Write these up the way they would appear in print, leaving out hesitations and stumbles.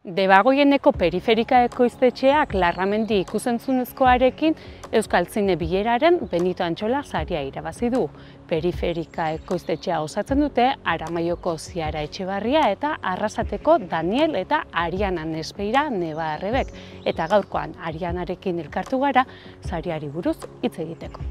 Debagoieneko periferika ekoiztetxeak Larramendi ikusentzunezkoarekin Euskal Zine Bileraren Benito Antxola saria irabazi du. Periferika ekoiztetxea osatzen dute Aramaioko Ziara Etxebarria eta Arrasateko Daniel eta Ariana Nespeira neba arrebek. Eta gaurkoan Arianarekin elkartu gara sariari buruz hitz egiteko.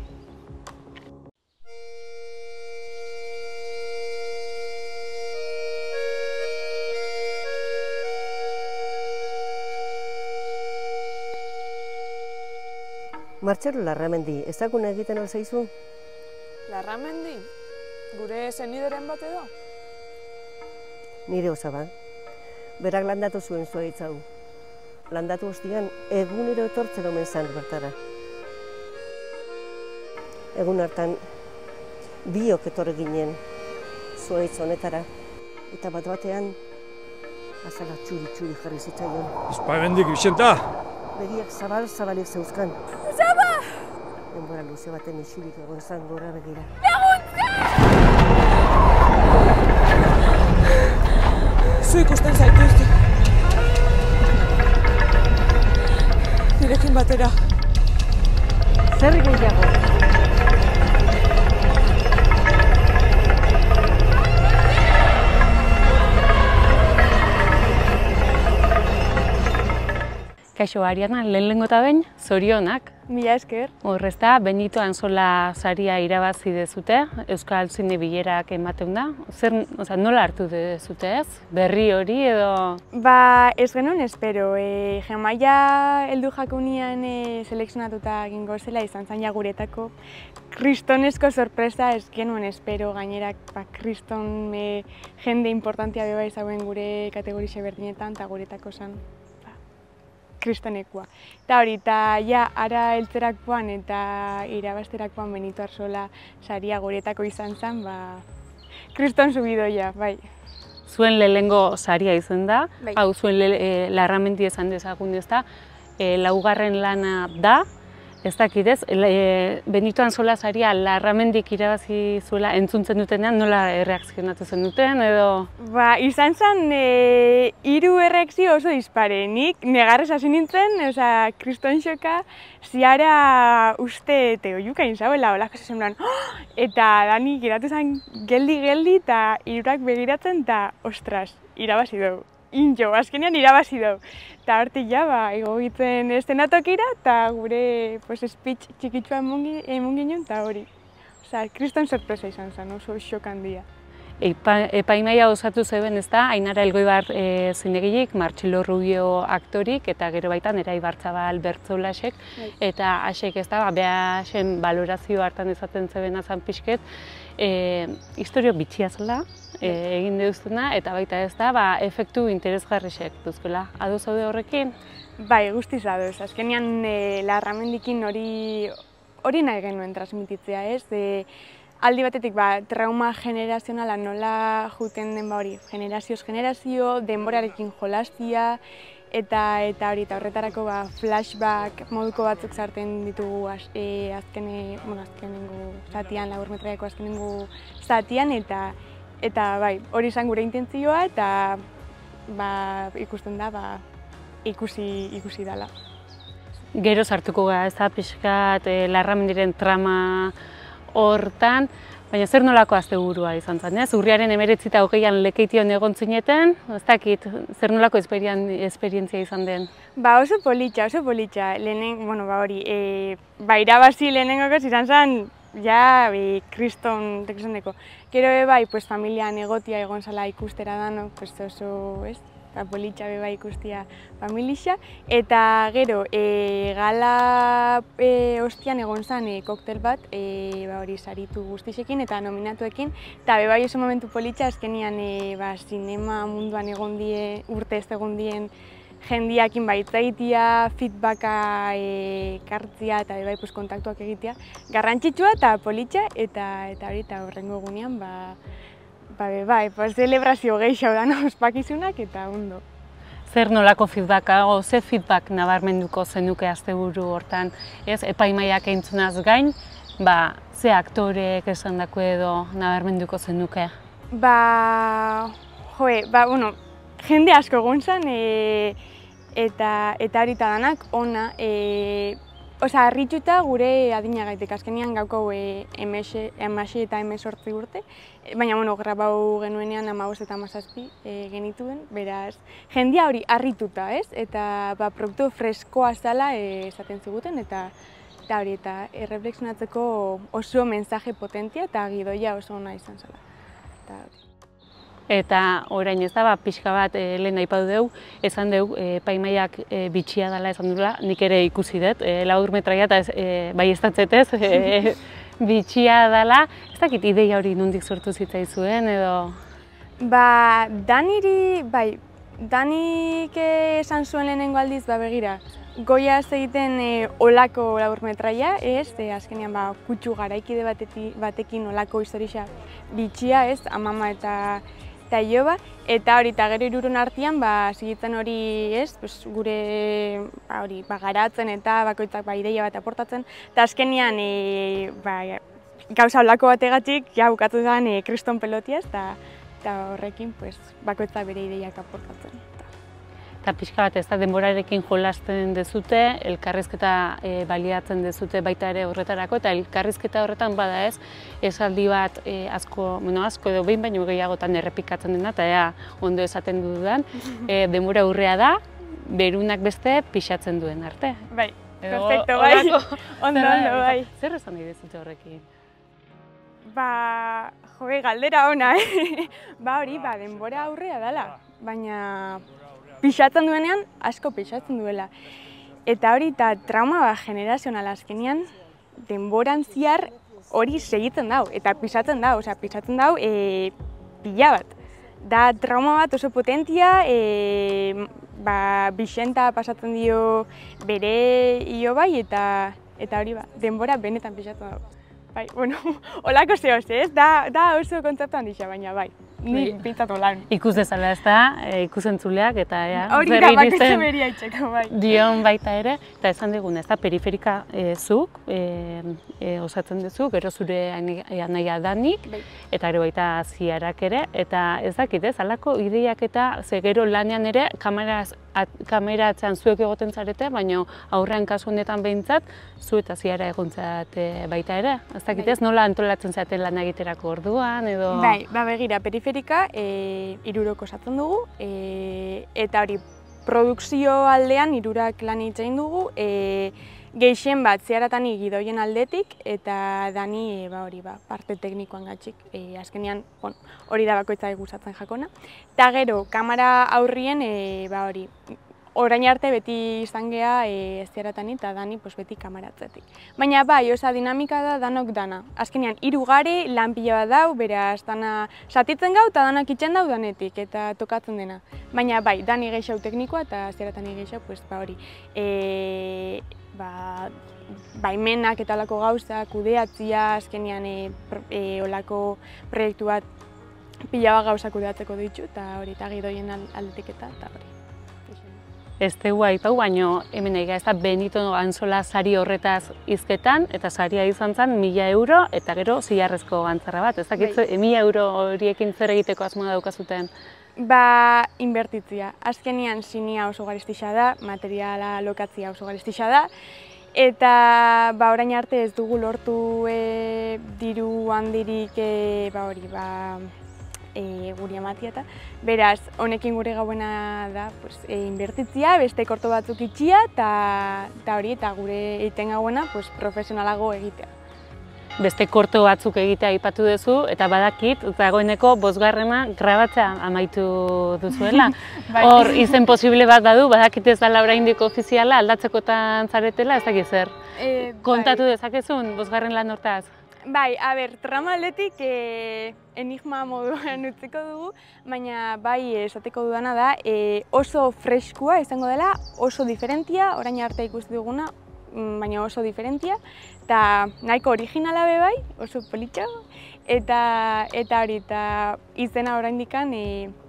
Martxelo Larramendi, ezaguna egiten al zaizu? Larramendi? Gure zenideren bat edo? Nire osaba. Berak landatu zuen zuhaitz hau. Landatu ostian, egunero etortzen omen zan bertara. Egun hartan, biok etorri ginen zuhaitz honetara. Eta bat batean, azala txuri jarri zitzaion. Espamendik, Vicenta! Begiak zabalik zeuzkan. Zaba! Denbora luze baten isilik egon zan gora begira. Laguntza! Zu ikusten zaituzte. Nirekin batera. Zer gehiago? Kaixo Ariana, lehenengo eta behin, zorionak. Mila esker. Horrezta, Benito Antxola saria irabazi dezute, Euskal Zine Bilerak ematen da. Nola hartu dezute ez? Berri hori edo? Ez genuen espero. Jamaia heldu jakunian selekzionatuta egingo zela izan zain guretako. Kristonesko sorpresa ez genuen espero, gainerak kriston jende importantia beba izauen gure kategorixe berdinetan eta guretako zen. Kristonekoa. Eta hori, ara heltzerakoan eta irabazterakoan Benito Antxola saria guretako izan zen, kriston subidoia, bai. Zuen lehenengo saria izan da, bai. Hau zuen Larramendi esan dezagun ez da, laugarren lana da, ez dakit ez, Benito Antxola saria Larramendik irabazi zuela entzuntzen dutenean, nola erreakzionatu zen duten edo? Izan zen 3 erreakzio oso dispare. Nik negarrez hasi nintzen, kriston xoka, ziara uste oiukain zauela, olako zezen eta Dani geratu zen geldi eta hirurak begiratzen eta ostras, irabazi dugu. Azkenean irabazi dugu. Eta hortik egogitzen estenatokira eta gure speech txikitsua emun ginen eta hori. Kriston sorpresa izan zen, oso xok handia. Epaimaia osatu zeben ez da, Ainara Elgoibar zinegilik, Martxelo Rubio aktorik eta gero baitan Erai Bartzabal bertsolasek eta asek ez da, behasen balorazio hartan ezaten zeben azan pixket, historio bitxia zela egin deuztuna eta baita ez da, efektu interesgarrisek duzkola. Ados zaude horrekin? Bai, guztiz ados. Azkenean Larramendikin hori nahi genuen transmititzea ez. Aldi batetik trauma generazionala nola juten den hori, generazioz generazio, denborarekin jolastia, eta horretarako flashback moduko batzuk sartzen ditugu azkenengo zatian, laburmetraiako azkenengo zatian, eta bai, hori izan gure intentzioa, eta ikusten da, ikusi dela. Gero sartuko gara ez da, pixkat Larramendiren trama hortan, baina zer nolako asteburua izan zen, ez? Urriaren 19 eta 20an Lekeition egon zineten, ez dakit, zer nolako esperientzia izan den? Oso politxa. Hori, irabazi lehenengokoz izan zen, kriston deko. Gero familian egotia egon zala ikustera dano, oso, ez? Politxa ikustia familia, eta gero gala ostian egon zen koktel bat, hori saritu guztisekin eta nominatuekin, eta oso momentu politxa azkenian zinema munduan urtez egon dien jendiakin baitzagitia, feedbacka kartzia eta kontaktuak egitea, garrantzitsua eta politxa, eta horrengo egunean zelebrazio gehiago da ospakizunak eta ondo. Zer nolako feedbacka, ze feedback nabarmenduko zenuke asteburu hortan, epaimaiak entzunaz gain, ze aktorek esandako edo nabarmenduko zenuke? jende asko egon zen, eta hori eta danak ona, harrituta gure adinagaitek, azkenean gaukau M6 eta M8 urte, baina grabau genuenean 15 eta 17 genituen, beraz, jendia hori harrituta, ez? Eta produktu freskoa zela esaten ziguten, eta hori, eta erreflexionatzeko oso mensaje potentia eta gidoia oso ona izan zela. Eta orain ez da, pixka bat lehen aipatu dugu, esan dugu epaimahaiak bitxia dela esan dula, nik ere ikusi dut, labur metraia eta bai ez datzetez, bitxia dela. Ez dakit ideia hori nondik sortu zitzaizuen edo? Danik esan zuen lehenengo aldiz, begira, goiaz egiten olako labur metraia, azkenean kutsu garaikide batekin olako historia bitxia, amama eta Ioba, eta hori, eta gero hiruron artean, zigitzen hori, gure garatzen eta bakoitzak ideia bat aportatzen, eta azkenean gauza olako bategatik, bukatu zen kriston pelotiaz, eta horrekin bakoitzak bere ideiak aportatzen. Eta pixka bat ez da denborarekin jolasten dezute, elkarrizketa baliatzen dezute baita ere horretarako, eta elkarrizketa horretan bada ez, esaldi bat asko edo behin baino gehiagotan errepikatzen dena, eta ea ondo esaten dudan, denbora urrea da, berunak beste pixatzen duen arte. Bai, perfecto, bai, ondo, bai. Zer esan nahi dezute horrekin? Galdera ona, hori, denbora aurrea dela, baina pixatzen duenean, asko pixatzen duela. Eta hori, eta trauma generazional azkenean, denboran zehar hori segitzen dau, eta pixatzen dau, pila bat. Da trauma bat oso potentia, Bixenta pasatzen dio bere Iobai, eta hori denbora benetan pixatzen dau. Bai, holako zehoz, ez? Da oso kontzeptu handixea, baina bai. Nik pintzatu lan. Ikus dezala ez da, ikusentzuleak eta hori da, bakoitza beria itxeko, bai. Dion baita ere, eta esan digun ez da, periferika zuk osatzen duzu, gero zure anaia Danik, eta gero baita Ziarak ere, eta ez dakit ez, halako ideiak eta ze gero lanean ere kameratzean zuek egoten zarete, baina aurrean kasu honetan behintzat, zu eta Ziara egontzat baita ere. Ez dakit ez, nola antolatzen zaten lan egiterako orduan edo? Bai, begira, periferika 3 osatzen dugu, eta hori produkzio aldean 3 lan egiten dugu, gehien bat Ziaratani gidoien aldetik, eta Dani parte teknikoan gatxik, azkenean hori da bakoitza gustatzen jakona. Eta gero, kamera aurrien, orain arte beti izan geha Ziaratani eta Dani beti kamaratzetik. Baina dinamika da danok dana. Azkenean, 3 gare, lan pila bat dau, beraz, dana satitzen gau eta danak itxen dau danetik, eta tokatzen dena. Baina Dani gehiago teknikoa eta Ziaratani gehiago, hori. Baimenak eta olako gauzak, kudeatzia, azkenean olako proiektu bat pila bat gauzak kudeatzeko ditu, eta hori, eta gidoien aldetik eta hori. Ez dugu aipau, baina hemen egia ez da Benito Antzola sari horretaz hizketan, eta saria izan zen 1.000 euro, eta gero zilarrezko gantzarra bat. Ez dakit 1.000 euro horiekin zer egiteko asmoa daukazuten? Inbertitzia. Azkenean sinia oso garestixa da, materiala lokatzia oso garestixa da, eta orain arte ez dugu lortu diru handirik guri amatia eta beraz, honekin gure gauena da inbertitzia, beste korto batzuk itxia eta hori eta gure egiten gauena profesionalago egitea. Beste korto batzuk egitea aipatu duzu, eta badakit, dagoeneko 5. grabatzea amaitu duzuela. Hor, izen posible bat badu, badakit ez dela oraindik ofiziala, aldatzekotan zaretela, ez dakit zer. Kontatu dezakezun 5. lan hortaz? Bai, trama aldetik enigma moduan utziko dugu, baina esateko dudana da oso freskua izango dela, oso diferentia, orain arte ikusi duguna, baina oso diferentia, eta nahiko originala be bai, oso politxo, eta hori, eta izena oraindik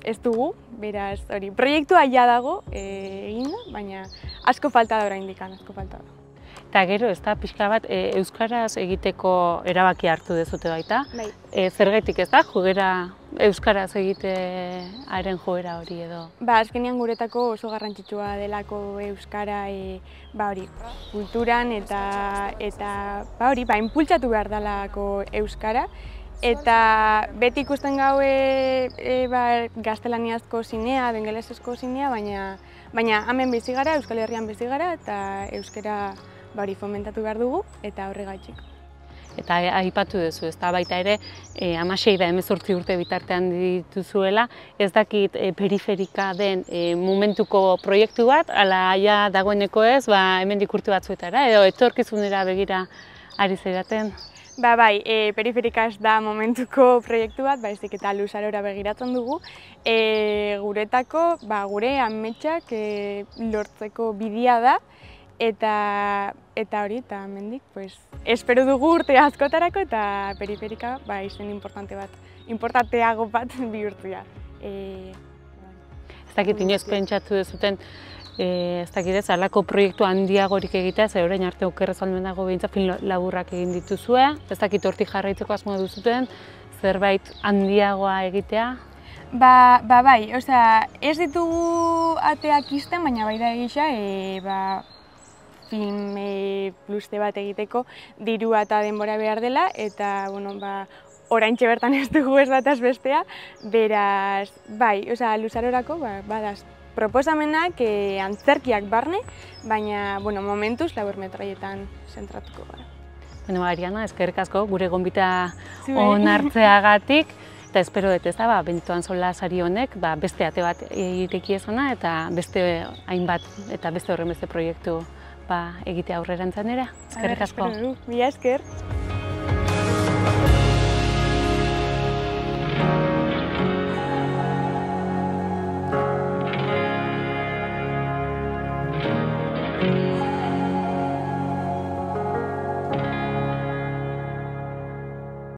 ez dugu, beraz hori, proiektua ja dago eginda, baina asko falta da oraindik, asko falta da. Eta gero, ez da, pixka bat, euskaraz egiteko erabaki hartu dezute baita. Zergatik ez da, jugera euskaraz egitearen joera hori edo? Azkenean guretako oso garrantzitsua delako euskara hori, kulturan eta inpultsatu behar delako euskara. Eta beti ikusten gaue gaztelaniazko zinea, bengelesezko zinea, baina hemen bizi gara, Euskal Herrian bizi gara, eta euskara fomentatu behar dugu, eta horregatik. Eta aipatu duzu, ez da baita ere, 16 da 18 urte bitartean dituzuela, ez dakit periferika den momentuko proiektu bat, ala ja dagoeneko ez, hemendik urte batzuetara, edo etorkizunera begira ari zeraten? Bai, periferika ez da momentuko proiektu bat, baizik eta luzarora begiratzen dugu. Guretako, gure ametsak lortzeko bidea da, eta hori, eta hemendik, espero dugu urte askotarako eta periferika izen importanteago bat bihurtzea. Ez dakit inoiz pentsatu duzuten, ez dakit ez, halako proiektu handiagorik egitea, ze orain arte okerrez almen dago behintzat film laburrak egin dituzue, ez dakit hortik jarraitzeko asmoa duzuten, zerbait handiagoa egitea? Bai, ez ditugu ateak izten, baina bai da egisa, film pluste bat egiteko dirua eta denbora behar dela, eta, oraintxe bertan ez dugu ez bataz bestea, beraz, bai, luzarorako, badaz, proposamenak antzerkiak barne, baina momentuz laburmetraietan zentratuko gara. Ariana, eskerrik asko gure gonbita onartzeagatik, eta espero dut ez da, Benito Antzola sari honek beste ate bat ireki ezana, eta beste hainbat, eta beste horren beste proiektu egitea aurrerantzean ere. Eskerrik asko. Mila esker.